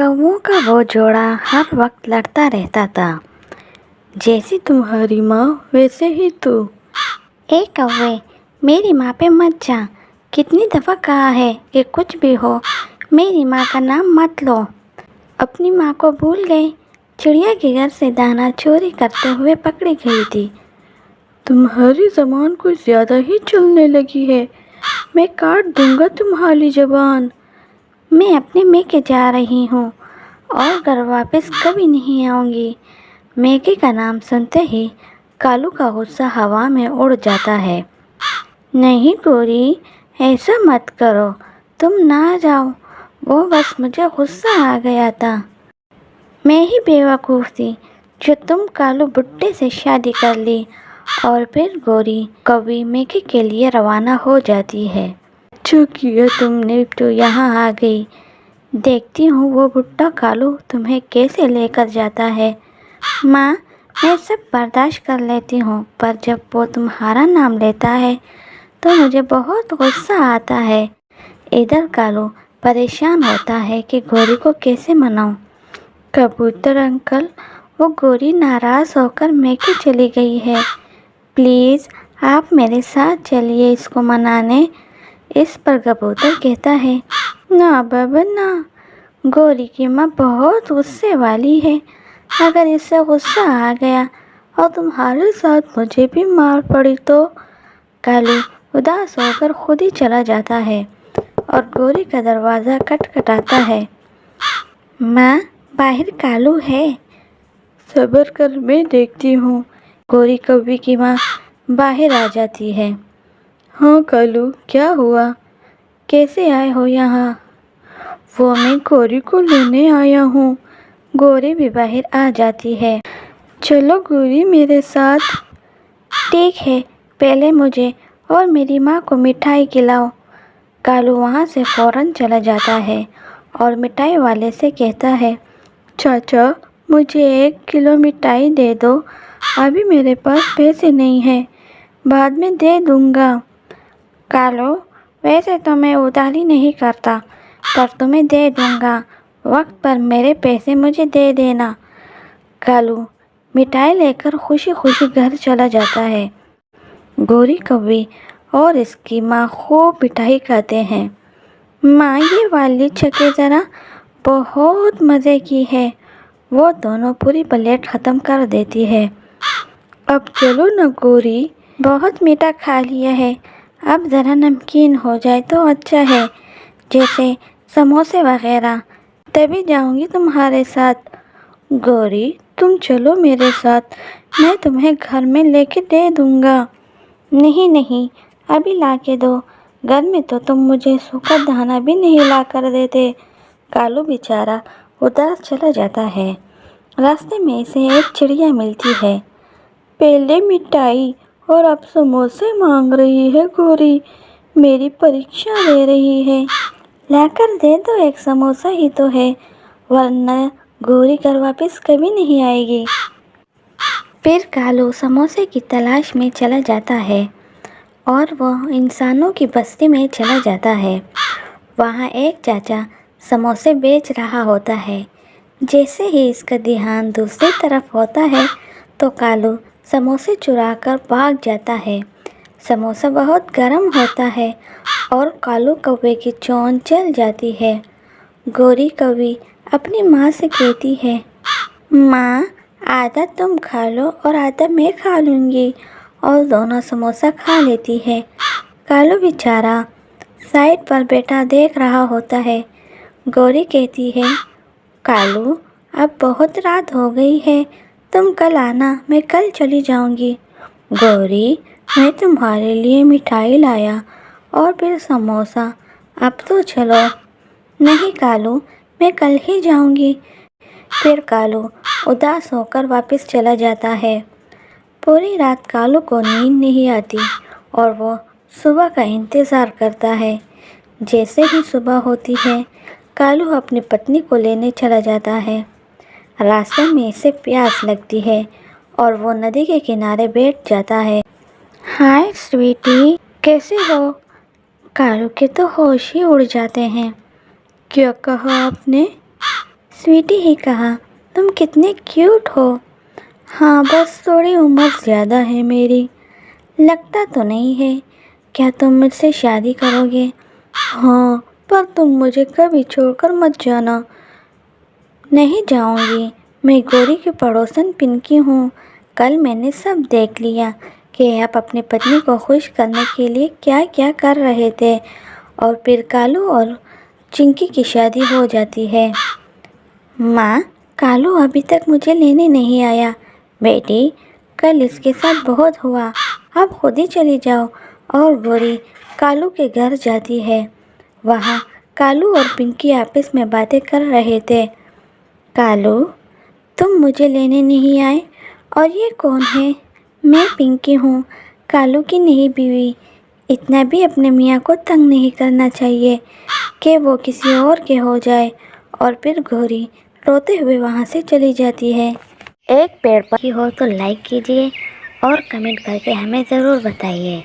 कौवों का वो जोड़ा हर वक्त लड़ता रहता था। जैसी तुम्हारी माँ वैसे ही तू। ए कौवे, मेरी माँ पे मत जा। कितनी दफ़ा कहा है कि कुछ भी हो मेरी माँ का नाम मत लो। अपनी माँ को भूल गई। चिड़िया के घर से दाना चोरी करते हुए पकड़ी गई थी। तुम्हारी ज़बान कुछ ज़्यादा ही चलने लगी है। मैं काट दूंगा तुम्हारी ज़बान। मैं अपने मैके जा रही हूँ और घर वापस कभी नहीं आऊँगी। मैके का नाम सुनते ही कालू का गुस्सा हवा में उड़ जाता है। नहीं गोरी, ऐसा मत करो, तुम ना जाओ। वो बस मुझे गुस्सा आ गया था। मैं ही बेवकूफ़ थी जो तुम कालू बुड्ढे से शादी कर ली। और फिर गोरी कौवी मैके के लिए रवाना हो जाती है। अच्छा किया तुमने तो यहाँ आ गई। देखती हूँ वो बुड्ढा कालू तुम्हें कैसे लेकर जाता है। माँ, मैं सब बर्दाश्त कर लेती हूँ, पर जब वो तुम्हारा नाम लेता है तो मुझे बहुत गुस्सा आता है। इधर कालू परेशान होता है कि गोरी को कैसे मनाऊँ। कबूतर अंकल, वो गोरी नाराज़ होकर मैके चली गई है। प्लीज़ आप मेरे साथ चलिए इसको मनाने। इस पर कबूतर कहता है, ना बाबा ना, गोरी की माँ बहुत गुस्से वाली है। अगर इससे गुस्सा आ गया और तुम्हारे साथ मुझे भी मार पड़ी तो। कालू उदास होकर खुद ही चला जाता है और गोरी का दरवाज़ा खटखटाता है। माँ, बाहर कालू है। सब्र कर, मैं देखती हूँ। गोरी कौवी की माँ बाहर आ जाती है। हाँ कालू, क्या हुआ? कैसे आए हो यहाँ? वो मैं गोरी को लेने आया हूँ। गोरी भी बाहर आ जाती है। चलो गोरी मेरे साथ। ठीक है, पहले मुझे और मेरी माँ को मिठाई खिलाओ। कालू वहाँ से फ़ौरन चला जाता है और मिठाई वाले से कहता है, चाचा मुझे 1 किलो मिठाई दे दो। अभी मेरे पास पैसे नहीं हैं, बाद में दे दूँगा। कालू, वैसे तो मैं उधारी नहीं करता, पर तुम्हें दे दूँगा। वक्त पर मेरे पैसे मुझे दे देना। कालू मिठाई लेकर खुशी खुशी घर चला जाता है। गोरी कौवी और इसकी माँ खूब मिठाई खाते हैं। माँ, ये वाली चखे ज़रा बहुत मज़े की है। वो दोनों पूरी प्लेट ख़त्म कर देती है। अब चलो न गोरी, बहुत मीठा खा लिया है, अब ज़रा नमकीन हो जाए तो अच्छा है, जैसे समोसे वगैरह, तभी जाऊंगी तुम्हारे साथ। गोरी, तुम चलो मेरे साथ, मैं तुम्हें घर में लेके दे दूँगा। नहीं नहीं, अभी ला के दो। घर में तो तुम मुझे सूखा दाना भी नहीं ला कर देते। कालू बेचारा उदास चला जाता है। रास्ते में इसे एक चिड़िया मिलती है। पहले मिठाई और अब समोसे मांग रही है गोरी, मेरी परीक्षा ले रही है। लाकर दे दो, एक समोसा ही तो है, वरना गोरी घर वापस कभी नहीं आएगी। फिर कालू समोसे की तलाश में चला जाता है और वह इंसानों की बस्ती में चला जाता है। वहाँ एक चाचा समोसे बेच रहा होता है। जैसे ही इसका ध्यान दूसरी तरफ होता है तो कालू समोसे चुराकर भाग जाता है। समोसा बहुत गर्म होता है और कालू कौवे की चोंच जल जाती है। गोरी कौवी अपनी माँ से कहती है, माँ, आधा तुम खा लो और आधा मैं खा लूँगी, और दोनों समोसा खा लेती है। कालू बेचारा साइड पर बैठा देख रहा होता है। गोरी कहती है, कालू, अब बहुत रात हो गई है, तुम कल आना, मैं कल चली जाऊँगी। गोरी, मैं तुम्हारे लिए मिठाई लाया और फिर समोसा, अब तो चलो। नहीं कालू, मैं कल ही जाऊँगी। फिर कालू उदास होकर वापस चला जाता है। पूरी रात कालू को नींद नहीं आती और वो सुबह का इंतज़ार करता है। जैसे ही सुबह होती है, कालू अपनी पत्नी को लेने चला जाता है। रास्ते में इसे प्यास लगती है और वो नदी के किनारे बैठ जाता है। हाय स्वीटी, कैसे हो? कालू के तो होश ही उड़ जाते हैं। क्या कहा आपने? स्वीटी ही कहा, तुम कितने क्यूट हो। हाँ, बस थोड़ी उम्र ज़्यादा है मेरी। लगता तो नहीं है। क्या तुम मुझसे शादी करोगे? हाँ, पर तुम मुझे कभी छोड़कर मत जाना। नहीं जाऊंगी। मैं गौरी की पड़ोसन पिंकी हूँ। कल मैंने सब देख लिया कि आप अपनी पत्नी को खुश करने के लिए क्या क्या कर रहे थे, और फिर कालू और चिंकी की शादी हो जाती है। माँ, कालू अभी तक मुझे लेने नहीं आया। बेटी, कल इसके साथ बहुत हुआ, अब खुद ही चली जाओ। और गौरी कालू के घर जाती है। वहाँ कालू और पिंकी आपस में बातें कर रहे थे। कालू, तुम मुझे लेने नहीं आए, और ये कौन है? मैं पिंकी हूँ, कालू की नई बीवी। इतना भी अपने मियाँ को तंग नहीं करना चाहिए कि वो किसी और के हो जाए। और फिर गौरी रोते हुए वहाँ से चली जाती है। एक पेड़ पर हो तो लाइक कीजिए और कमेंट करके हमें ज़रूर बताइए।